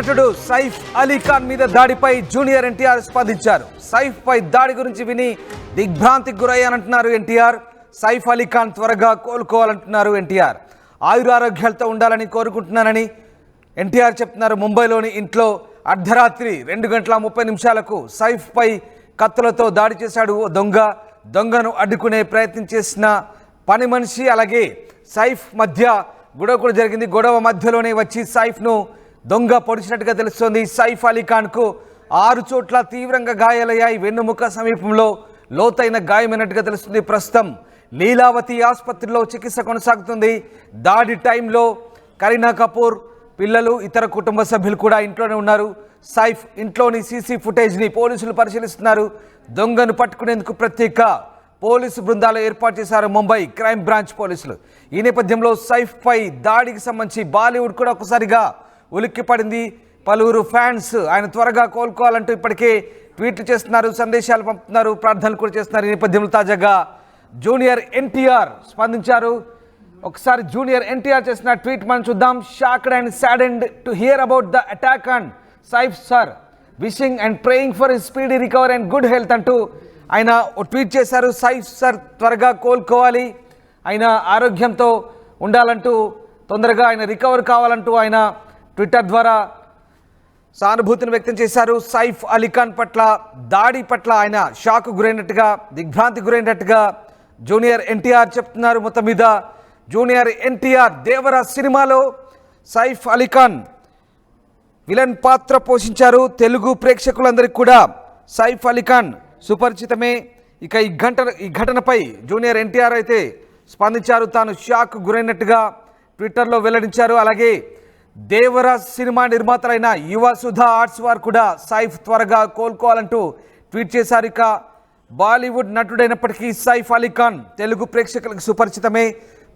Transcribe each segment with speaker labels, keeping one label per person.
Speaker 1: నటుడు సైఫ్ అలీ ఖాన్ మీద దాడిపై జూనియర్ ఎన్టీఆర్ స్పందించారు. సైఫ్ పై దాడి గురించి విని దిగ్భ్రాంతికి గురయ్యానంటున్నారు ఎన్టీఆర్. సైఫ్ అలీ ఖాన్ త్వరగా కోలుకోవాలంటున్నారు ఎన్టీఆర్. ఆయురారోగ్యాలతో ఉండాలని కోరుకుంటున్నానని ఎన్టీఆర్ చెప్తున్నారు. ముంబైలోని ఇంట్లో అర్ధరాత్రి 2:30 సైఫ్ పై కత్తులతో దాడి చేశాడు ఓ దొంగను అడ్డుకునే ప్రయత్నం చేసిన పని మనిషి అలాగే సైఫ్ మధ్య గొడవ కూడా జరిగింది. గొడవ మధ్యలోనే వచ్చి సైఫ్ను దొంగ పొడిచినట్టుగా తెలుస్తోంది. సైఫ్ అలీ ఖాన్కు 6 చోట్ల తీవ్రంగా గాయాలయ్యాయి. వెన్నుముక సమీపంలో లోతైన గాయమైనట్టుగా తెలుస్తుంది. ప్రస్తుతం లీలావతి ఆసుపత్రిలో చికిత్స కొనసాగుతుంది. దాడి టైంలో కరీనా కపూర్, పిల్లలు, ఇతర కుటుంబ సభ్యులు కూడా ఇంట్లోనే ఉన్నారు. సైఫ్ ఇంట్లోని సీసీ ఫుటేజ్ని పోలీసులు పరిశీలిస్తున్నారు. దొంగను పట్టుకునేందుకు ప్రత్యేక పోలీసు బృందాలు ఏర్పాటు చేశారు ముంబై క్రైమ్ బ్రాంచ్ పోలీసులు. ఈ నేపథ్యంలో సైఫ్ పై దాడికి సంబంధించి బాలీవుడ్ కూడా ఒకసారిగా ఉలిక్కిపడింది. పలువురు ఫ్యాన్స్ ఆయన త్వరగా కోలుకోవాలంటూ ఇప్పటికే ట్వీట్లు చేస్తున్నారు, సందేశాలు పంపుతున్నారు, ప్రార్థనలు కూడా చేస్తున్నారు. ఈ నేపథ్యంలో తాజాగా జూనియర్ ఎన్టీఆర్ స్పందించారు. ఒకసారి జూనియర్ ఎన్టీఆర్ చేసిన ట్వీట్ మనం చూద్దాం. Shocked and సాడెండ్ to hear about the attack on Saif sir, wishing and praying for his speedy recovery and good health అంటూ ఆయన ట్వీట్ చేశారు. సైఫ్ సర్ త్వరగా కోలుకోవాలి, ఆయన ఆరోగ్యంతో ఉండాలంటూ, తొందరగా ఆయన రికవర్ కావాలంటూ ఆయన ట్విట్టర్ ద్వారా సానుభూతిని వ్యక్తం చేశారు. సైఫ్ అలీ ఖాన్ పట్ల దాడి పట్ల ఆయన షాక్ గురైనట్టుగా, దిగ్భ్రాంతి గురైనట్టుగా జూనియర్ ఎన్టీఆర్ చెప్తున్నారు. మొత్తం మీద జూనియర్ ఎన్టీఆర్ దేవరా సినిమాలో సైఫ్ అలీ ఖాన్ విలన్ పాత్ర పోషించారు. తెలుగు ప్రేక్షకులందరికీ కూడా సైఫ్ అలీ ఖాన్ సుపరిచితమే. ఇక ఈ ఘటనపై జూనియర్ ఎన్టీఆర్ అయితే స్పందించారు. తాను షాక్ గురైనట్టుగా ట్విట్టర్లో వెల్లడించారు. అలాగే దేవరా సినిమా నిర్మాతలైన యువ సుధా ఆర్ట్స్ వారు కూడా సైఫ్ త్వరగా కోలుకోవాలంటూ ట్వీట్ చేశారు. ఇక బాలీవుడ్ నటుడైనప్పటికీ సైఫ్ అలీ ఖాన్ తెలుగు ప్రేక్షకులకు సుపరిచితమే.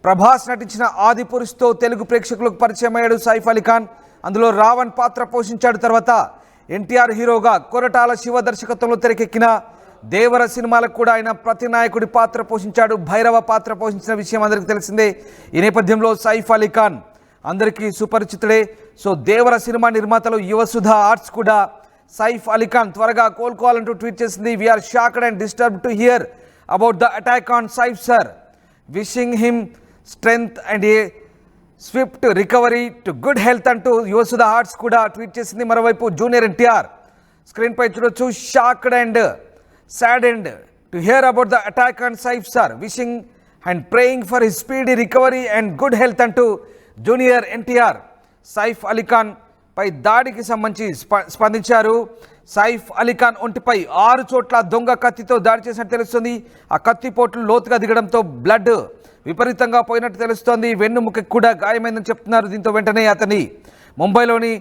Speaker 1: ప్రభాస్ నటించిన ఆదిపురుషుతో తెలుగు ప్రేక్షకులకు పరిచయం అయ్యాడు సైఫ్ అలీ ఖాన్. అందులో రావణ్ పాత్ర పోషించాడు. తర్వాత ఎన్టీఆర్ హీరోగా కొరటాల శివ దర్శకత్వంలో తెరకెక్కిన దేవర సినిమాలకు కూడా ఆయన ప్రతినాయకుడి పాత్ర పోషించాడు. భైరవ పాత్ర పోషించిన విషయం అందరికీ తెలిసిందే. ఈ నేపథ్యంలో సైఫ్ అలీ ఖాన్ అందరికీ సుపరిచితుడే. సో దేవర సినిమా నిర్మాతలు యువసుధ ఆర్ట్స్ కూడా సైఫ్ అలీ ఖాన్ త్వరగా కోలుకోవాలంటూ ట్వీట్ చేసింది. We're shocked and disturbed to hear about the attack on Saif sir, wishing him strength and a swift recovery to good health అంటూ యువసుధ ఆర్ట్స్ కూడా ట్వీట్ చేసింది. మరోవైపు జూనియర్ ఎన్టీఆర్ స్క్రీన్ పై చూడొచ్చు. Shocked and సాడెండ్ to hear about the attack on Saif sir, wishing and praying for his speedy recovery and good health అంటూ junior NTR Saif Ali Khan పై దాడికి సంబంధించి స్పందించారు. సైఫ్ అలీ ఖాన్ ఒంటిపై 6 చోట్ల దొంగ కత్తితో దాడి చేసినట్టు తెలుస్తుంది. ఆ కత్తిపోట్లు లోతుగా దిగడంతో బ్లడ్ విపరీతంగా పోయినట్టు తెలుస్తోంది. వెన్నుముక కూడా గాయమైందని చెప్తున్నారు. దీంతో వెంటనే అతన్ని ముంబైలోని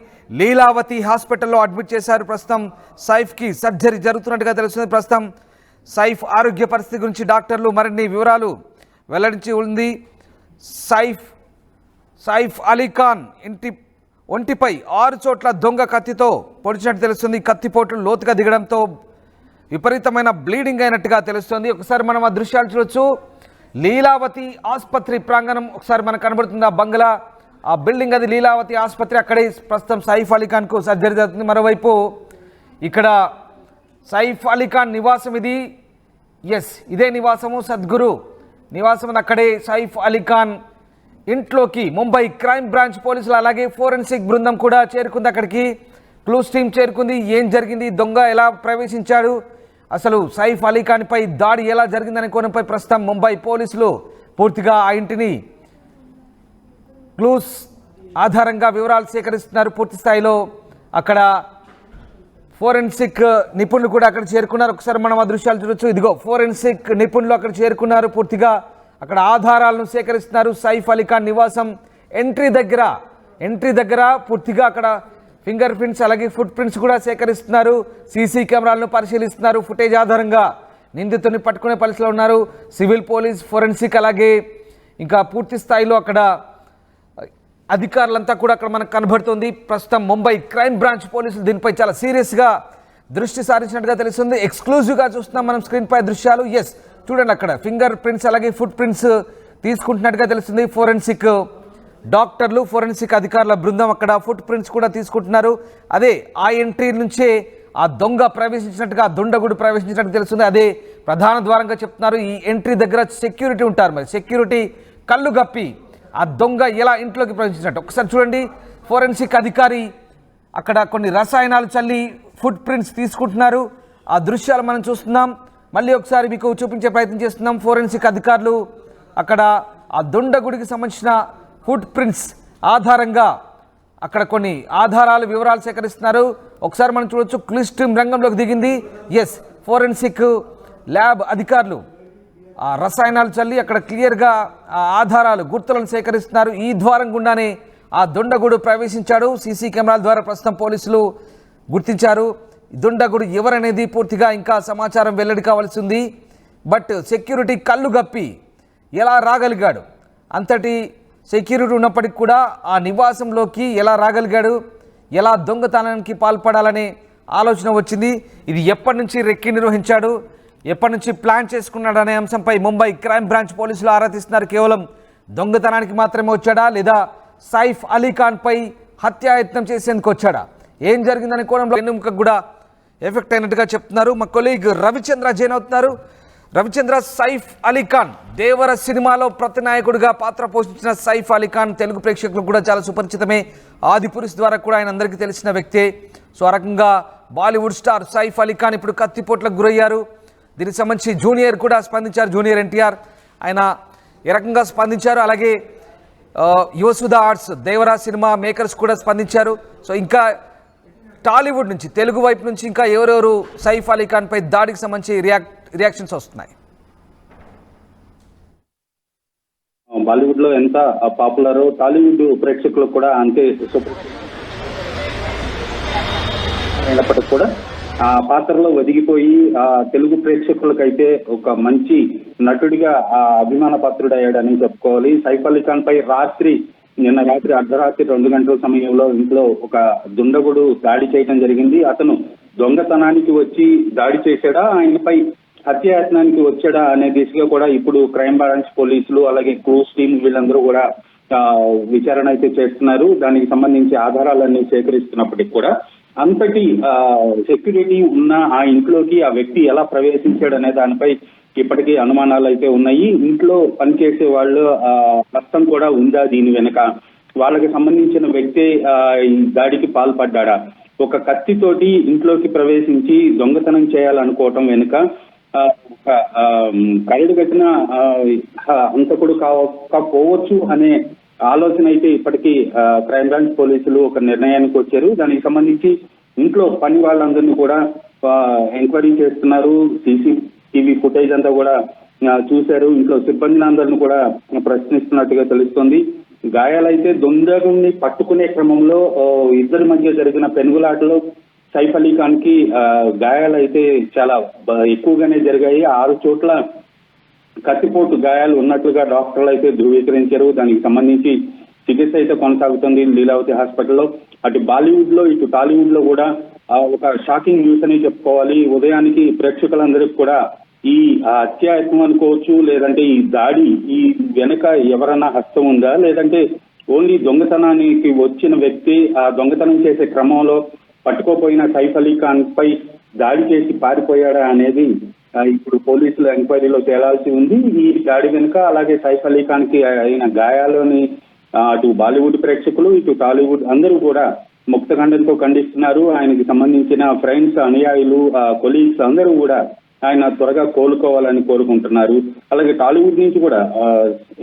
Speaker 1: లీలావతి హాస్పిటల్లో అడ్మిట్ చేశారు. ప్రస్తుతం సైఫ్కి సర్జరీ జరుగుతున్నట్టుగా తెలుస్తుంది. ప్రస్తుతం సైఫ్ ఆరోగ్య పరిస్థితి గురించి డాక్టర్లు మరిన్ని వివరాలు వెల్లడించి ఉంది. సైఫ్ అలీ ఖాన్ ఒంటిపై 6 చోట్ల దొంగ కత్తితో పొడిచినట్టు తెలుస్తుంది. కత్తిపోట్లు లోతుగా దిగడంతో విపరీతమైన బ్లీడింగ్ అయినట్టుగా తెలుస్తుంది. ఒకసారి మనం ఆ దృశ్యాలు చూడొచ్చు. లీలావతి ఆసుపత్రి ప్రాంగణం ఒకసారి మనకు కనబడుతుంది. ఆ బంగ్లా, ఆ బిల్డింగ్, అది లీలావతి ఆసుపత్రి. అక్కడే ప్రస్తుతం సైఫ్ అలీ ఖాన్కు సర్జరీ జరుగుతుంది. మరోవైపు ఇక్కడ సైఫ్ అలీ ఖాన్ నివాసం ఇది. ఇదే నివాసము, సద్గురు నివాసం. అక్కడే సైఫ్ అలీ ఖాన్ ఇంట్లోకి ముంబై క్రైమ్ బ్రాంచ్ పోలీసులు అలాగే ఫోరెన్సిక్ బృందం కూడా చేరుకుంది. అక్కడికి క్లూస్ టీమ్ చేరుకుంది. ఏం జరిగింది, దొంగ ఎలా ప్రవేశించాడు, అసలు సైఫ్ అలీ ఖాన్ పై దాడి ఎలా జరిగిందనే కోణంపై ప్రస్తుతం ముంబై పోలీసులు పూర్తిగా ఆ ఇంటిని క్లూస్ ఆధారంగా వివరాలు సేకరిస్తున్నారు పూర్తి స్థాయిలో. అక్కడ ఫోరెన్సిక్ నిపుణులు కూడా అక్కడ చేరుకున్నారు. ఒకసారి మనం ఆ దృశ్యాలు చూడొచ్చు. ఇదిగో ఫోరెన్సిక్ నిపుణులు అక్కడ చేరుకున్నారు. పూర్తిగా అక్కడ ఆధారాలను సేకరిస్తున్నారు. సైఫ్ అలీ ఖాన్ నివాసం ఎంట్రీ దగ్గర పూర్తిగా అక్కడ ఫింగర్ ప్రింట్స్ అలాగే ఫుట్ ప్రింట్స్ కూడా సేకరిస్తున్నారు. సీసీ కెమెరాలను పరిశీలిస్తున్నారు. ఫుటేజ్ ఆధారంగా నిందితుని పట్టుకునే పరిస్థితిలో ఉన్నారు. సివిల్ పోలీస్, ఫోరెన్సిక్ అలాగే ఇంకా పూర్తి స్థాయిలో అక్కడ అధికారులంతా కూడా అక్కడ మనకు కనబడుతుంది. ప్రస్తుతం ముంబై క్రైమ్ బ్రాంచ్ పోలీసులు దీనిపై చాలా సీరియస్గా దృష్టి సారించినట్టుగా తెలుస్తుంది. ఎక్స్క్లూజివ్గా చూస్తున్నాం మనం స్క్రీన్ పై దృశ్యాలు. చూడండి, అక్కడ ఫింగర్ ప్రింట్స్ అలాగే ఫుట్ ప్రింట్స్ తీసుకుంటున్నట్టుగా తెలుస్తుంది ఫోరెన్సిక్ డాక్టర్లు ఫోరెన్సిక్ అధికారుల బృందం అక్కడ ఫుట్ ప్రింట్స్ కూడా తీసుకుంటున్నారు. అదే ఆ ఎంట్రీ నుంచే ఆ దొంగ ప్రవేశించినట్టుగా, దుండగుడు ప్రవేశించినట్టు తెలుస్తుంది. అదే ప్రధాన ద్వారంగా చెప్తున్నారు. ఈ ఎంట్రీ దగ్గర సెక్యూరిటీ ఉంటారు, మరి సెక్యూరిటీ కళ్ళు గప్పి ఆ దొంగ ఎలా ఇంట్లోకి ప్రవేశించినట్టు ఒకసారి చూడండి. ఫోరెన్సిక్ అధికారి అక్కడ కొన్ని రసాయనాలు చల్లి ఫుట్ ప్రింట్స్ తీసుకుంటున్నారు. ఆ దృశ్యాలు మనం చూస్తున్నాం. మళ్ళీ ఒకసారి మీకు చూపించే ప్రయత్నం చేస్తున్నాం. ఫోరెన్సిక్ అధికారులు అక్కడ ఆ దుండగుడికి సంబంధించిన ఫుట్ ప్రింట్స్ ఆధారంగా అక్కడ కొన్ని ఆధారాలు, వివరాలు సేకరిస్తున్నారు. ఒకసారి మనం చూడొచ్చు, క్లిస్ట్ రంగంలోకి దిగింది. ఎస్, ఫోరెన్సిక్ ల్యాబ్ అధికారులు ఆ రసాయనాలు చల్లి అక్కడ క్లియర్గా ఆ ఆధారాలు, గుర్తులను సేకరిస్తున్నారు. ఈ ద్వారం గుండానే ఆ దుండగుడు ప్రవేశించాడు. సీసీ కెమెరాల ద్వారా ప్రస్తుతం పోలీసులు గుర్తించారు. దుండగుడు ఎవరనేది పూర్తిగా ఇంకా సమాచారం వెల్లడి కావాల్సి ఉంది. బట్ సెక్యూరిటీ కళ్ళు గప్పి ఎలా రాగలిగాడు, అంతటి సెక్యూరిటీ ఉన్నప్పటికీ కూడా ఆ నివాసంలోకి ఎలా రాగలిగాడు, ఎలా దొంగతనానికి పాల్పడాలనే ఆలోచన వచ్చింది. ఇది ఎప్పటి నుంచి రెక్కి నిర్వహించాడు, ఎప్పటి నుంచి ప్లాన్ చేసుకున్నాడు అనే అంశంపై ముంబై క్రైమ్ బ్రాంచ్ పోలీసులు ఆరా తీస్తున్నారు. కేవలం దొంగతనానికి మాత్రమే వచ్చాడా, లేదా సైఫ్ అలీఖాన్పై హత్యాయత్నం చేసేందుకు వచ్చాడా, ఏం జరిగిందనే కోణంలో వెన్నెముకకు కూడా ఎఫెక్ట్ అయినట్టుగా చెప్తున్నారు. మా కొలీగ్ రవిచంద్ర జైన్ అవుతున్నారు. రవిచంద్ర, సైఫ్ అలీఖాన్ దేవర సినిమాలో ప్రతినాయకుడిగా పాత్ర పోషించిన సైఫ్ అలీఖాన్ తెలుగు ప్రేక్షకులకు కూడా చాలా సుపరిచితమే. ఆదిపురుష్ ద్వారా కూడా ఆయన అందరికీ తెలిసిన వ్యక్తే. సో ఆ రకంగా బాలీవుడ్ స్టార్ సైఫ్ అలీఖాన్ ఇప్పుడు కత్తిపోట్లకు గురయ్యారు. దీనికి సంబంధించి జూనియర్ కూడా స్పందించారు. జూనియర్ ఎన్టీఆర్ ఆయన ఏ రకంగా స్పందించారు, అలాగే Yuvasudha arts Devara cinema makers కూడా స్పందించారు. సో ఇంకా టాలీవుడ్ నుంచి, తెలుగు వైపు నుంచి ఇంకా ఎవరెవరు సైఫ్ అలీఖాన్పై దాడికి సంబంధించి రియాక్షన్స్ వస్తున్నాయి?
Speaker 2: బాలీవుడ్ లో ఎంత పాపులర్, టాలీవుడ్ ప్రేక్షకులకు కూడా అంతే అయినప్పటికీ కూడా ఆ పాత్రలో ఒదిగిపోయి ఆ తెలుగు ప్రేక్షకులకైతే ఒక మంచి నటుడిగా ఆ అభిమాన పాత్రుడు అయ్యాడని చెప్పుకోవాలి. సైఫ్ అలీఖాన్ పై నిన్న రాత్రి అర్ధరాత్రి 2 గంటల సమయంలో ఇంట్లో ఒక దుండగుడు దాడి చేయడం జరిగింది. అతను దొంగతనానికి వచ్చి దాడి చేశాడా, ఆయనపై హత్యాయత్నానికి వచ్చాడా అనే దిశగా కూడా ఇప్పుడు క్రైమ్ బ్రాంచ్ పోలీసులు, అలాగే క్రూస్ టీమ్ వీళ్ళందరూ కూడా విచారణ అయితే చేస్తున్నారు. దానికి సంబంధించి ఆధారాలన్నీ సేకరిస్తున్నప్పటికీ కూడా అంతటి సెక్యూరిటీ ఉన్న ఆ ఇంట్లోకి ఆ వ్యక్తి ఎలా ప్రవేశించాడు అనే దానిపై ఇప్పటికీ అనుమానాలు అయితే ఉన్నాయి. ఇంట్లో పనిచేసే వాళ్ళు హస్తం కూడా ఉందా దీని వెనుక, వాళ్ళకి సంబంధించిన వ్యక్తే ఈ దాడికి పాల్పడ్డా, ఒక కత్తితోటి ఇంట్లోకి ప్రవేశించి దొంగతనం చేయాలనుకోవటం వెనుక ఒక కరడు కట్టిన హంతకుడు కాకపోవచ్చు అనే ఆలోచన అయితే ఇప్పటికీ క్రైమ్ బ్రాంచ్ పోలీసులు ఒక నిర్ణయానికి వచ్చారు. దానికి సంబంధించి ఇంట్లో పని వాళ్ళందరినీ కూడా ఎంక్వైరీ చేస్తున్నారు. CCTV ఫుటేజ్ అంతా కూడా చూశారు. ఇంట్లో సిబ్బందిని అందరిని కూడా ప్రశ్నిస్తున్నట్టుగా తెలుస్తోంది. గాయాలైతే దొంగని పట్టుకునే క్రమంలో ఇద్దరి మధ్య జరిగిన పెనుగులాటలో సైఫ్ అలీఖాన్ కి గాయాలైతే చాలా ఎక్కువగానే జరిగాయి. 6 చోట్ల కత్తిపోటు గాయాలు ఉన్నట్లుగా డాక్టర్లు అయితే ధృవీకరించారు. దానికి సంబంధించి చికిత్స అయితే కొనసాగుతుంది లీలావతి హాస్పిటల్లో. అటు బాలీవుడ్ లో ఇటు టాలీవుడ్ లో కూడా ఒక షాకింగ్ న్యూస్ అని చెప్పుకోవాలి. ఉదయానికి ప్రేక్షకులందరికీ కూడా ఈ హత్యాయత్నం అనుకోవచ్చు, లేదంటే ఈ దాడి ఈ వెనుక ఎవరన్నా హస్తం ఉందా, లేదంటే ఓన్లీ దొంగతనానికి వచ్చిన వ్యక్తి ఆ దొంగతనం చేసే క్రమంలో పట్టుకోపోయిన సైఫ్ అలీఖాన్ పై దాడి చేసి పారిపోయాడా అనేది ఇప్పుడు పోలీసుల ఎంక్వైరీలో తేలాల్సి ఉంది. ఈ దాడి వెనుక అలాగే సైఫ్ అలీఖాన్ కి అయిన గాయాలని అటు బాలీవుడ్ ప్రేక్షకులు ఇటు టాలీవుడ్ అందరూ కూడా ముక్తఖండంతో ఖండిస్తున్నారు. ఆయనకి సంబంధించిన ఫ్రెండ్స్, అనుయాయులు, కొలీగ్స్ అందరూ కూడా ఆయన త్వరగా కోలుకోవాలని కోరుకుంటున్నారు. అలాగే టాలీవుడ్ నుంచి కూడా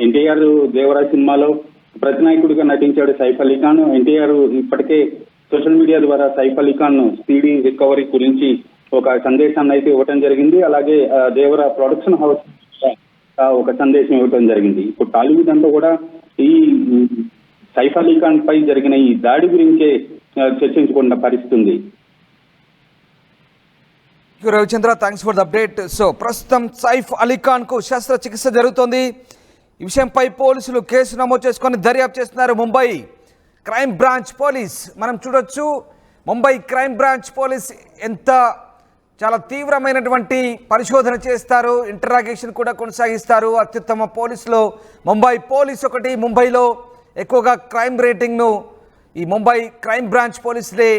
Speaker 2: ఎన్టీఆర్ దేవరా సినిమాలో ప్రతినాయకుడిగా నటించాడు సైఫ్ అలీఖాన్. ఎన్టీఆర్ ఇప్పటికే సోషల్ మీడియా ద్వారా సైఫ్ అలీఖాన్ స్పీడీ రికవరీ గురించి ఒక సందేశాన్ని అయితే ఇవ్వటం జరిగింది. అలాగే దేవరా ప్రొడక్షన్ హౌస్ ఒక సందేశం ఇవ్వటం జరిగింది. ఇప్పుడు టాలీవుడ్ అంతా కూడా ఈ సైఫ్ అలీఖాన్ పై జరిగిన ఈ దాడి గురించే చర్చించుకున్న పరిస్థితి ఉంది.
Speaker 1: Ravichandra, thanks for the update. So ప్రస్తుతం సైఫ్ అలీఖాన్ కు శస్త్రచికిత్స జరుగుతోంది. ఈ విషయంపై పోలీసులు కేసు నమోదు చేసుకొని దర్యాప్తు చేస్తున్నారు. ముంబై క్రైమ్ బ్రాంచ్ పోలీస్ మనం చూడొచ్చు. ముంబై క్రైమ్ బ్రాంచ్ పోలీస్ ఎంత చాలా తీవ్రమైనటువంటి పరిశోధన చేస్తారు, ఇంటరాగేషన్ కూడా కొనసాగిస్తారు. అత్యుత్తమ పోలీసులో ముంబై పోలీస్ ఒకటి. ముంబైలో ఎక్కువగా క్రైమ్ రేటింగ్ను ఈ ముంబై క్రైమ్ బ్రాంచ్ పోలీసులే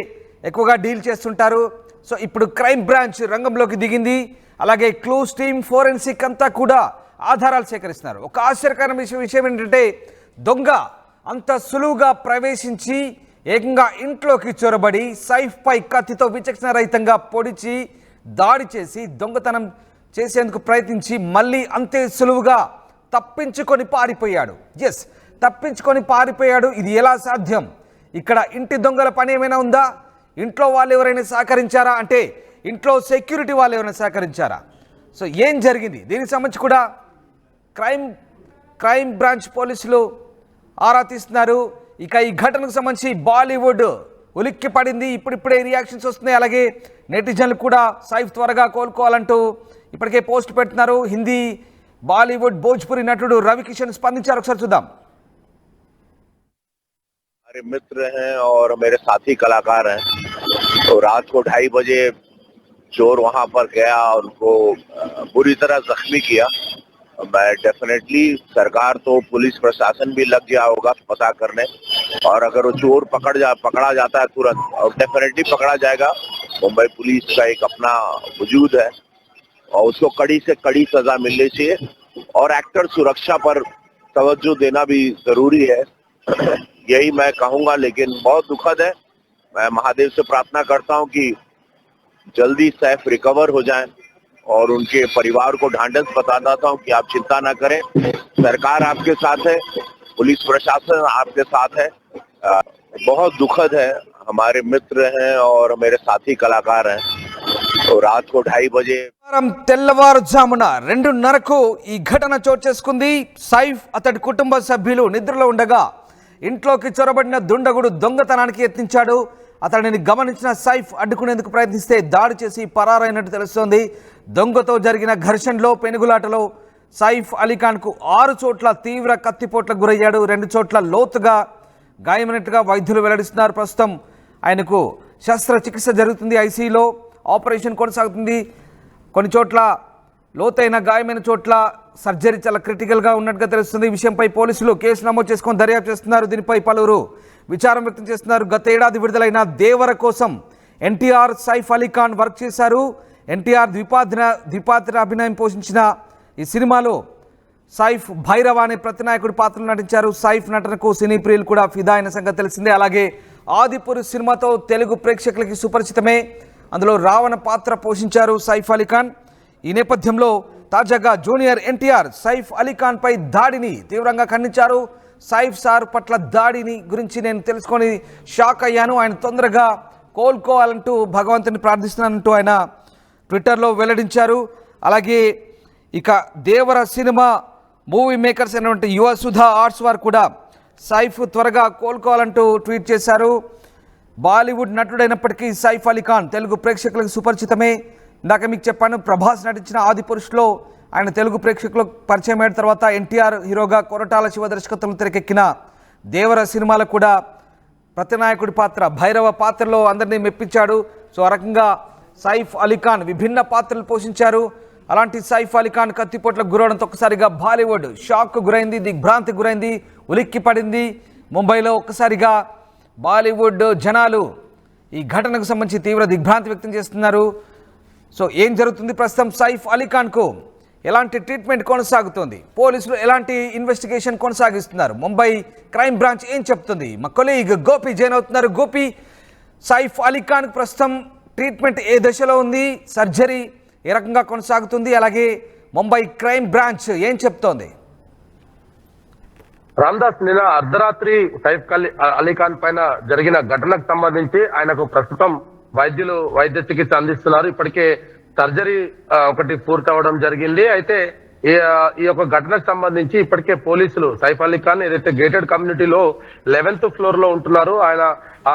Speaker 1: ఎక్కువగా డీల్ చేస్తుంటారు. సో ఇప్పుడు క్రైమ్ బ్రాంచ్ రంగంలోకి దిగింది. అలాగే క్లూస్ టీమ్, ఫోరెన్సిక్ అంతా కూడా ఆధారాలు సేకరిస్తున్నారు. ఒక ఆశ్చర్యకరమైన విషయం ఏంటంటే దొంగ అంత సులువుగా ప్రవేశించి ఏకంగా ఇంట్లోకి చొరబడి సైఫ్పై కత్తితో విచక్షణ రహితంగా పొడిచి దాడి చేసి దొంగతనం చేసేందుకు ప్రయత్నించి మళ్ళీ అంతే సులువుగా తప్పించుకొని పారిపోయాడు. తప్పించుకొని పారిపోయాడు. ఇది ఎలా సాధ్యం? ఇక్కడ ఇంటి దొంగల పని ఏమైనా ఉందా? ఇంట్లో వాళ్ళు ఎవరైనా సహకరించారా? అంటే ఇంట్లో సెక్యూరిటీ వాళ్ళు ఎవరైనా సహకరించారా? సో ఏం జరిగింది? దీనికి సంబంధించి కూడా క్రైమ్ బ్రాంచ్ పోలీసులు ఆరా తీస్తున్నారు. ఇక ఈ ఘటనకు సంబంధించి బాలీవుడ్ ఉలిక్కి పడింది. ఇప్పుడిప్పుడే రియాక్షన్స్ వస్తున్నాయి. అలాగే నెటిజన్లు కూడా సైఫ్ త్వరగా కోలుకోవాలంటూ ఇప్పటికే పోస్ట్ పెడుతున్నారు. హిందీ, బాలీవుడ్, భోజ్పురి నటుడు రవి కిషన్ స్పందించారు. ఒకసారి చూద్దాం.
Speaker 3: हमारे मित्र हैं और मेरे साथी कलाकार हैं, तो रात को 2:30 बजे चोर वहां पर गया और उनको बुरी तरह जख्मी किया। मैं डेफिनेटली सरकार तो पुलिस प्रशासन भी लग गया होगा पता करने, और अगर वो चोर पकड़ा जाता है तुरंत, और डेफिनेटली पकड़ा जाएगा। मुंबई पुलिस का एक अपना वजूद है और उसको कड़ी से कड़ी सजा मिलनी चाहिए, और एक्टर सुरक्षा पर तवज्जो देना भी जरूरी है, यही मैं कहूंगा। लेकिन बहुत दुखद है। मैं महादेव से प्रार्थना करता हूं कि जल्दी सैफ रिकवर हो जाएं, और उनके परिवार को ढांढस बताता हूं कि आप चिंता ना करें, सरकार आपके साथ है, पुलिस प्रशासन आपके साथ है। बहुत दुखद है। हमारे मित्र हैं और मेरे साथी कलाकार हैं, तो रात को 2:30 बजे
Speaker 1: తెల్లవారుజామున 2:30కు ఈ ఘటన చోటు చేసుకుంది. సైఫ్ అతడి కుటుంబ సభ్యులు నిద్రలో ఉండగా ఇంట్లోకి చొరబడిన దుండగుడు దొంగతనానికి యత్నించాడు. అతడిని గమనించిన సైఫ్ అడ్డుకునేందుకు ప్రయత్నిస్తే దాడి చేసి పరారైనట్టు తెలుస్తోంది. దొంగతో జరిగిన ఘర్షణలో, పెనుగులాటలో సైఫ్ అలీఖాన్కు 6 చోట్ల తీవ్ర కత్తిపోట్లకు గురయ్యాడు. 2 చోట్ల లోతుగా గాయమైనట్టుగా వైద్యులు వెల్లడిస్తున్నారు. ప్రస్తుతం ఆయనకు శస్త్రచికిత్స జరుగుతుంది. ఐసీయూలో ఆపరేషన్ కొనసాగుతుంది. కొన్ని చోట్ల లోతైన గాయమైన చోట్ల సర్జరీ చాలా క్రిటికల్గా ఉన్నట్టుగా తెలుస్తుంది. ఈ విషయంపై పోలీసులు కేసు నమోదు చేసుకొని దర్యాప్తు చేస్తున్నారు. దీనిపై పలువురు విచారం వ్యక్తం చేస్తున్నారు. గత ఏడాది విడుదలైన దేవర కోసం ఎన్టీఆర్, సైఫ్ అలీఖాన్ వర్క్ చేశారు. ఎన్టీఆర్ ద్విపాత్ర అభినయం పోషించిన ఈ సినిమాలో సైఫ్ భైరవ అనే ప్రతినాయకుడి పాత్రలు నటించారు. సైఫ్ నటనకు సినీ ప్రియులు కూడా ఫిదా అయిన సంగతి తెలిసిందే. అలాగే ఆదిపురుష్ సినిమాతో తెలుగు ప్రేక్షకులకి సుపరిచితమే. అందులో రావణ పాత్ర పోషించారు సైఫ్ అలీఖాన్. ఈ నేపథ్యంలో తాజాగా జూనియర్ ఎన్టీఆర్ సైఫ్ అలీఖాన్పై దాడిని తీవ్రంగా ఖండించారు. సైఫ్ సార్ పట్ల దాడిని గురించి నేను తెలుసుకొని షాక్ అయ్యాను. ఆయన తొందరగా కోలుకోవాలంటూ భగవంతుని ప్రార్థిస్తున్నానంటూ ఆయన ట్విట్టర్లో వెల్లడించారు. అలాగే ఇక దేవర సినిమా మూవీ మేకర్స్ అయినటువంటి యువసుధా ఆర్ట్స్ వారు కూడా సైఫ్ త్వరగా కోలుకోవాలంటూ ట్వీట్ చేశారు. బాలీవుడ్ నటుడైనప్పటికీ సైఫ్ అలీఖాన్ తెలుగు ప్రేక్షకులకు సుపరిచితమే. ఇందాక మీకు చెప్పాను, ప్రభాస్ నటించిన ఆదిపురుష్లో ఆయన తెలుగు ప్రేక్షకులకు పరిచయం అయిన తర్వాత ఎన్టీఆర్ హీరోగా కొరటాల శివ దర్శకత్వంలో తెరకెక్కిన దేవర సినిమాలో కూడా ప్రతినాయకుడి పాత్ర భైరవ పాత్రలో అందరినీ మెప్పించాడు. సో ఆ రకంగా సైఫ్ అలీఖాన్ విభిన్న పాత్రలు పోషించారు. అలాంటి సైఫ్ అలీఖాన్ కత్తిపోట్లకు గురవడంతో ఒక్కసారిగా బాలీవుడ్ షాక్కు గురైంది, దిగ్భ్రాంతికి గురైంది, ఉలిక్కి పడింది. ముంబైలో ఒక్కసారిగా బాలీవుడ్ జనాలు ఈ ఘటనకు సంబంధించి తీవ్ర దిగ్భ్రాంతి వ్యక్తం చేస్తున్నారు. సో ఏం జరుగుతుంది ప్రస్తుతం? సైఫ్ అలీఖాన్కు ఎలాంటి ట్రీట్మెంట్ కొనసాగుతుంది? పోలీసులు ఎలాంటి ఇన్వెస్టిగేషన్ కొనసాగిస్తున్నారు? ముంబై క్రైమ్ బ్రాంచ్ ఏం చెప్తుంది? మా కొలీగ్ గోపి జాయిన్ అవుతున్నారు. గోపి, సైఫ్ అలీఖాన్కు ప్రస్తుతం ట్రీట్మెంట్ ఏ దశలో ఉంది? సర్జరీ ఏ రకంగా కొనసాగుతుంది? అలాగే ముంబై క్రైమ్ బ్రాంచ్ ఏం చెప్తోంది?
Speaker 4: రామ్దాస్, నిన్న అర్ధరాత్రి సైఫ్ అలీఖాన్ పైన జరిగిన ఘటనకు సంబంధించి ఆయనకు ప్రస్తుతం వైద్యులు వైద్య చికిత్స అందిస్తున్నారు. ఇప్పటికే సర్జరీ ఒకటి పూర్తవడం జరిగింది. అయితే ఈ యొక్క ఘటనకు సంబంధించి ఇప్పటికే పోలీసులు సైఫ్ అలీఖాన్ ఏదైతే గేటెడ్ కమ్యూనిటీలో 11th ఫ్లోర్ లో ఉంటున్నారు, ఆయన ఆ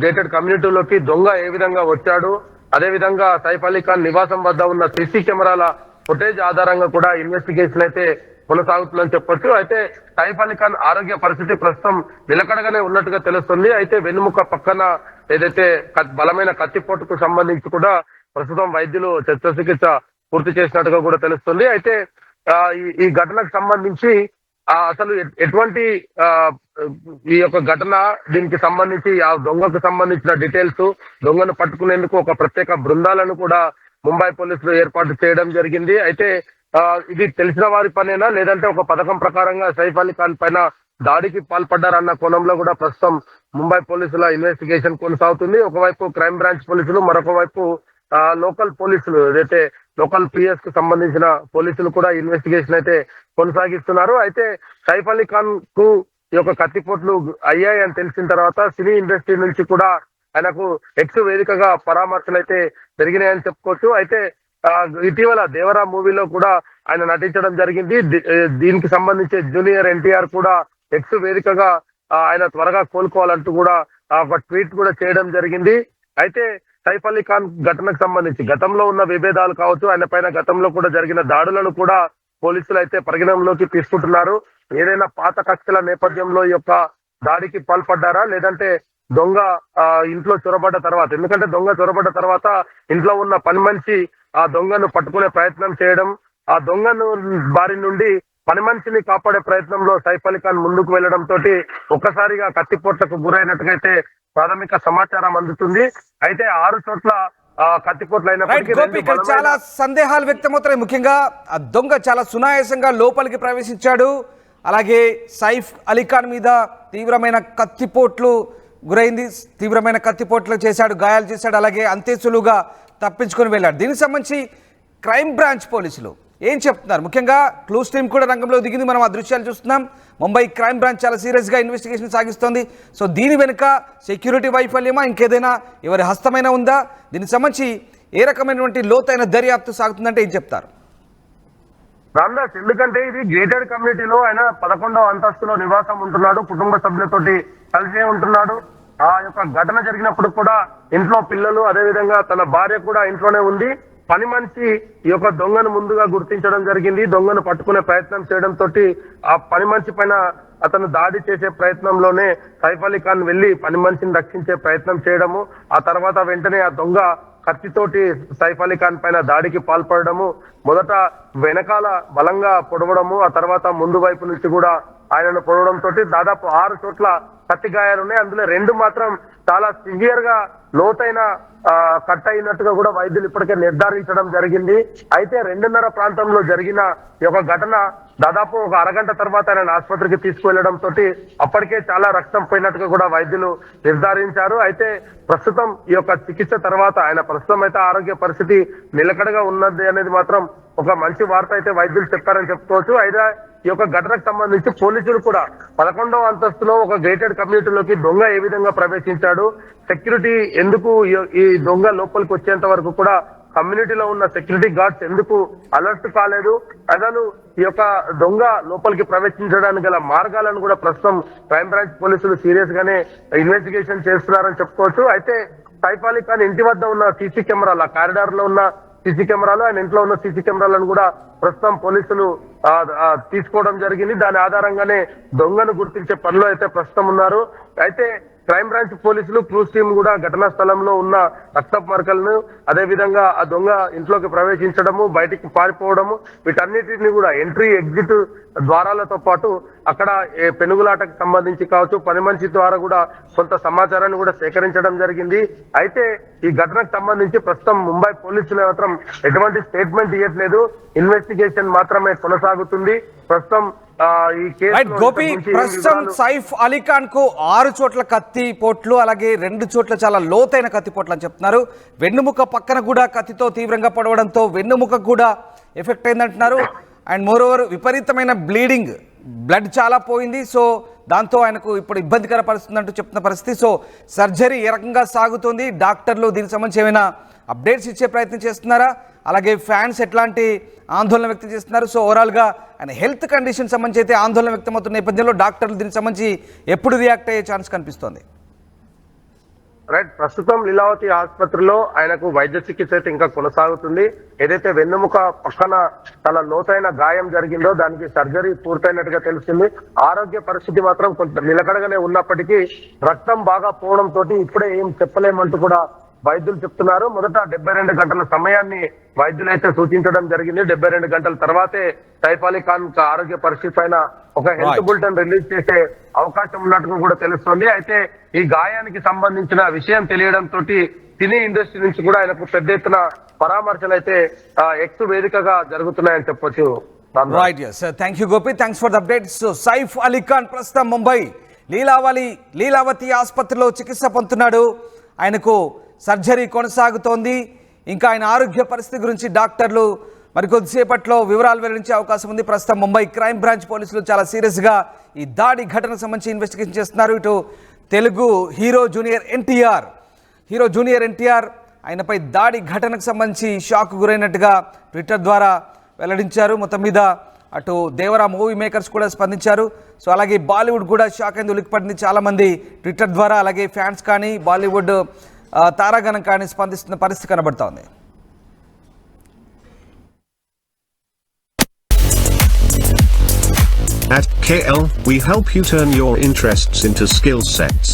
Speaker 4: గేటెడ్ కమ్యూనిటీలోకి దొంగ ఏ విధంగా వచ్చాడు, అదే విధంగా సైఫ్ అలీఖాన్ నివాసం వద్ద ఉన్న సీసీ కెమెరాల ఫుటేజ్ ఆధారంగా కూడా ఇన్వెస్టిగేషన్ అయితే కొనసాగుతుందని చెప్పొచ్చు. అయితే సైఫ్ అలీఖాన్ ఆరోగ్య పరిస్థితి ప్రస్తుతం నిలకడగానే ఉన్నట్టుగా తెలుస్తుంది. అయితే వెన్నుముక పక్కన ఏదైతే బలమైన కత్తిపోటుకు సంబంధించి కూడా ప్రస్తుతం వైద్యులు శస్త్రచికిత్స పూర్తి చేసినట్టుగా కూడా తెలుస్తుంది. అయితే ఈ ఘటనకు సంబంధించి అసలు ఎటువంటి ఈ యొక్క ఘటన దీనికి సంబంధించి ఆ దొంగకు సంబంధించిన డీటెయిల్స్, దొంగను పట్టుకునేందుకు ఒక ప్రత్యేక బృందాలను కూడా ముంబై పోలీసులు ఏర్పాటు చేయడం జరిగింది. అయితే ఇది తెలిసిన వారి పనేనా లేదంటే ఒక పథకం ప్రకారంగా సైఫ్ అలీ ఖాన్ పైన దాడికి పాల్పడ్డారన్న కోణంలో కూడా ప్రస్తుతం ముంబై పోలీసుల ఇన్వెస్టిగేషన్ కొనసాగుతుంది. ఒకవైపు క్రైమ్ బ్రాంచ్ పోలీసులు, మరొక వైపు లోకల్ పోలీసులు ఏదైతే లోకల్ పిఎస్ కు సంబంధించిన పోలీసులు కూడా ఇన్వెస్టిగేషన్ అయితే కొనసాగిస్తున్నారు. అయితే సైఫ్ అలీ ఖాన్ కు ఈ యొక్క కత్తిపోట్లు అయ్యాయి అని తెలిసిన తర్వాత సినీ ఇండస్ట్రీ నుంచి కూడా ఆయనకు ఎక్స్ వేదికగా పరామర్శలు అయితే జరిగినాయని చెప్పుకోవచ్చు. అయితే ఇటీవల దేవరా మూవీలో కూడా ఆయన నటించడం జరిగింది. దీనికి సంబంధించి జూనియర్ ఎన్టీఆర్ కూడా ఎక్స్ వేదికగా ఆయన త్వరగా కోలుకోవాలంటూ కూడా ఒక ట్వీట్ కూడా చేయడం జరిగింది. అయితే సైఫ్ అలీ ఖాన్ ఘటనకు సంబంధించి గతంలో ఉన్న విభేదాలు కావచ్చు, ఆయన పైన గతంలో కూడా జరిగిన దాడులను కూడా పోలీసులు అయితే పరిగణనలోకి తీసుకుంటున్నారు. ఏదైనా పాత కక్షల నేపథ్యంలో ఈ యొక్క దాడికి పాల్పడ్డారా లేదంటే దొంగ ఇంట్లో చొరబడ్డ తర్వాత, ఎందుకంటే దొంగ చొరబడ్డ తర్వాత ఇంట్లో ఉన్న పని మనిషి ఆ దొంగను పట్టుకునే ప్రయత్నం చేయడం, ఆ దొంగను బారి నుండి పని మనిషిని కాపాడే ప్రయత్నంలో సైఫ్ అలీ ఖాన్ ముందుకు వెళ్లడం తోటి ఒక్కసారిగా కత్తిపోట్లకు గురైనట్టుగైతే ప్రాథమిక సమాచారం అందుతుంది. అయితే 6 చోట్ల కత్తిపోట్లు అయినప్పటికీ
Speaker 1: చాలా సందేహాలు వ్యక్తమవుతున్నాయి. ముఖ్యంగా ఆ దొంగ చాలా సునాయాసంగా లోపలికి ప్రవేశించాడు. అలాగే సైఫ్ అలీ ఖాన్ మీద తీవ్రమైన కత్తిపోట్లు గురైంది, తీవ్రమైన కత్తిపోట్లు చేశాడు, గాయాలు చేశాడు. అలాగే అంతే సులువుగా తప్పించుకొని వెళ్ళాడు. దీనికి సంబంధించి క్రైమ్ బ్రాంచ్ పోలీసులు ఏం చెప్తున్నారు? ముఖ్యంగా క్లూస్ టీమ్ కూడా రంగంలో దిగింది. మనం ఆ దృశ్యాలు చూస్తున్నాం. ముంబై క్రైమ్ బ్రాంచ్ చాలా సీరియస్గా ఇన్వెస్టిగేషన్ సాగిస్తోంది. సో దీని వెనుక సెక్యూరిటీ వైఫల్యమా, ఇంకేదైనా ఎవరి హస్తమైనా ఉందా? దీనికి సంబంధించి ఏ రకమైనటువంటి లోతైన దర్యాప్తు సాగుతుందంటే ఏం చెప్తారు?
Speaker 4: రామ్దాస్, ఎందుకంటే ఇది గేటెడ్ కమ్యూనిటీలో ఆయన 11వ అంతస్తులో నివాసం ఉంటున్నాడు, కుటుంబ సభ్యులతోటి కలిసే ఉంటున్నాడు. ఆ యొక్క ఘటన జరిగినప్పుడు కూడా ఇంట్లో పిల్లలు, అదే విధంగా తన భార్య కూడా ఇంట్లోనే ఉంది. పని మనిషి ఈ యొక్క దొంగను ముందుగా గుర్తించడం జరిగింది. దొంగను పట్టుకునే ప్రయత్నం చేయడం తోటి ఆ పని మనిషి పైన అతను దాడి చేసే ప్రయత్నంలోనే సైఫ్ అలీ ఖాన్ వెళ్లి పని మనిషిని రక్షించే ప్రయత్నం చేయడము, ఆ తర్వాత వెంటనే ఆ దొంగ కత్తితోటి సైఫ్ అలీ ఖాన్ పైన దాడికి పాల్పడము, మొదట వెనకాల బలంగా పొడవడము, ఆ తర్వాత ముందు వైపు నుంచి కూడా ఆయనను పొడవడం తోటి దాదాపు 6 చోట్ల కత్తి గాయాలు ఉన్నాయి. అందులో 2 మాత్రం చాలా సివియర్ గా లోతైన కట్ అయినట్టుగా కూడా వైద్యులు ఇప్పటికే నిర్ధారించడం జరిగింది. అయితే 2:30 ప్రాంతంలో జరిగిన ఈ యొక్క ఘటన దాదాపు ఒక అరగంట తర్వాత ఆయన ఆసుపత్రికి తీసుకువెళ్లడం తోటి అప్పటికే చాలా రక్తం పోయినట్టుగా కూడా వైద్యులు నిర్ధారించారు. అయితే ప్రస్తుతం ఈ యొక్క చికిత్స తర్వాత ఆయన ప్రస్తుతం అయితే ఆరోగ్య పరిస్థితి నిలకడగా ఉన్నది అనేది మాత్రం ఒక మంచి వార్త అయితే వైద్యులు చెప్పారని చెప్పుకోవచ్చు. అయితే ఈ యొక్క ఘటనకు సంబంధించి పోలీసులు కూడా 11వ అంతస్తులో ఒక గేటెడ్ కమ్యూనిటీలోకి దొంగ ఏ విధంగా ప్రవేశించాడు, సెక్యూరిటీ ఎందుకు ఈ దొంగ లోపలికి వచ్చేంత వరకు కూడా కమ్యూనిటీలో ఉన్న సెక్యూరిటీ గార్డ్స్ ఎందుకు అలర్ట్ కాలేదు, అసలు ఈ యొక్క దొంగ లోపలికి ప్రవేశించడానికి గల మార్గాలను కూడా ప్రస్తుతం క్రైమ్ బ్రాంచ్ పోలీసులు సీరియస్ గానే ఇన్వెస్టిగేషన్ చేస్తున్నారని చెప్పుకోవచ్చు. అయితే సైఫ్ అలీ ఖాన్ ఇంటి వద్ద ఉన్న సీసీ కెమెరాలు, ఆ కారిడార్ లో ఉన్న సీసీ కెమెరాలు, ఆయన ఇంట్లో ఉన్న సీసీ కెమెరాలను కూడా ప్రస్తుతం పోలీసులు తీసుకోవడం జరిగింది. దాని ఆధారంగానే దొంగను గుర్తించే పనిలో అయితే ప్రస్తుతం ఉన్నారు. అయితే క్రైమ్ బ్రాంచ్ పోలీసులు క్రూజ్ టీం కూడా ఘటనా స్థలంలో ఉన్న రక్తపు మరకలను, అదే విధంగా ఆ దొంగ ఇంట్లోకి ప్రవేశించడము, బయటికి పారిపోవడము, వీటన్నిటిని కూడా ఎంట్రీ ఎగ్జిట్ ద్వారాలతో పాటు అక్కడ పెనుగులాటకు సంబంధించి కావచ్చు, పని మనిషి ద్వారా కూడా కొంత సమాచారాన్ని కూడా సేకరించడం జరిగింది. అయితే ఈ ఘటనకు సంబంధించి ప్రస్తుతం ముంబై పోలీసులు మాత్రం ఎటువంటి స్టేట్మెంట్ ఇవ్వట్లేదు, ఇన్వెస్టిగేషన్ మాత్రమే కొనసాగుతుంది. ప్రస్తుతం
Speaker 1: గోపి, ప్రస్తుతం సైఫ్ అలీ ఖాన్ కు 6 చోట్ల కత్తి పోట్లు, అలాగే 2 చోట్ల చాలా లోతైన కత్తి పోట్లు అని చెప్తున్నారు. వెన్నుముక పక్కన కూడా కత్తితో తీవ్రంగా పొడవడంతో వెన్నుముక కూడా ఎఫెక్ట్ అయిందంటున్నారు. అండ్ మోరోవర్ విపరీతమైన బ్లడ్ చాలా పోయింది. సో దాంతో ఆయనకు ఇప్పుడు ఇబ్బందికర పరిస్థితి అంటూ చెప్తున్న పరిస్థితి. సో సర్జరీ ఏ రకంగా సాగుతుంది, డాక్టర్లు దీనికి సంబంధించి ఏమైనా అప్డేట్స్ ఇచ్చే ప్రయత్నం చేస్తున్నారా, అలాగే ఫ్యాన్స్ ఎట్లాంటి ఆందోళన వ్యక్తం చేస్తున్నారు? సో ఓవరాల్గా ఆయన హెల్త్ కండిషన్ సంబంధించి అయితే ఆందోళన వ్యక్తమవుతున్న నేపథ్యంలో డాక్టర్లు దీనికి సంబంధించి ఎప్పుడు రియాక్ట్ అయ్యే ఛాన్స్ కనిపిస్తోంది?
Speaker 4: రైట్, ప్రస్తుతం లీలావతి ఆసుపత్రిలో ఆయనకు వైద్య చికిత్స అయితే ఇంకా కొనసాగుతుంది. ఏదైతే వెన్నెముక పక్కన చాలా లోతైన గాయం జరిగిందో దానికి సర్జరీ పూర్తయినట్టుగా తెలిసింది. ఆరోగ్య పరిస్థితి మాత్రం కొంత నిలకడగానే ఉన్నప్పటికీ రక్తం బాగా పోవడం తోటి ఇప్పుడే ఏం చెప్పలేమంటూ కూడా వైద్యులు చెప్తున్నారు. మొదట 72 గంటల సమయాన్ని వైద్యులు అయితే సూచించడం జరిగింది. 72 గంటల తర్వాతే సైఫ్ అలీ ఖాన్ ఆరోగ్య పరిస్థితి పైన ఒక హెల్త్ బులెటిన్ రిలీజ్ చేసే అవకాశం ఉన్నట్టుగా కూడా తెలుస్తోంది. అయితే ఈ గాయానికి సంబంధించిన విషయం తెలియడంతో సినీ ఇండస్ట్రీ నుంచి కూడా ఆయనకు పెద్ద ఎత్తున పరామర్శలు అయితే ఎక్స్ వేదికగా జరుగుతున్నాయని చెప్పొచ్చు.
Speaker 1: Right, yes. Thank you, Gopi. Thanks for the updates. So, Saif Ali Khan ప్రస్తుతం ముంబై లీలావతి ఆసుపత్రిలో చికిత్స పొందుతున్నాడు. ఆయనకు సర్జరీ కొనసాగుతోంది. ఇంకా ఆయన ఆరోగ్య పరిస్థితి గురించి డాక్టర్లు మరికొద్దిసేపట్లో వివరాలు వెల్లడించే అవకాశం ఉంది. ప్రస్తుతం ముంబై క్రైమ్ బ్రాంచ్ పోలీసులు చాలా సీరియస్గా ఈ దాడి ఘటనకు సంబంధించి ఇన్వెస్టిగేషన్ చేస్తున్నారు. ఇటు తెలుగు హీరో జూనియర్ ఎన్టీఆర్ ఆయనపై దాడి ఘటనకు సంబంధించి షాక్ గురైనట్టుగా ట్విట్టర్ ద్వారా వెల్లడించారు. మొత్తం మీద అటు దేవరా మూవీ మేకర్స్ కూడా స్పందించారు. సో అలాగే బాలీవుడ్ కూడా షాక్ అయింది, ఉలిక్కిపడింది. చాలామంది ట్విట్టర్ ద్వారా, అలాగే ఫ్యాన్స్ కానీ బాలీవుడ్ తారాగణం కానీ స్పందిస్తున్న పరిస్థితి కనబడుతోంది.
Speaker 5: At KL, we help you turn your interests into skill sets.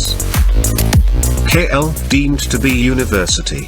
Speaker 5: KL, deemed to be university.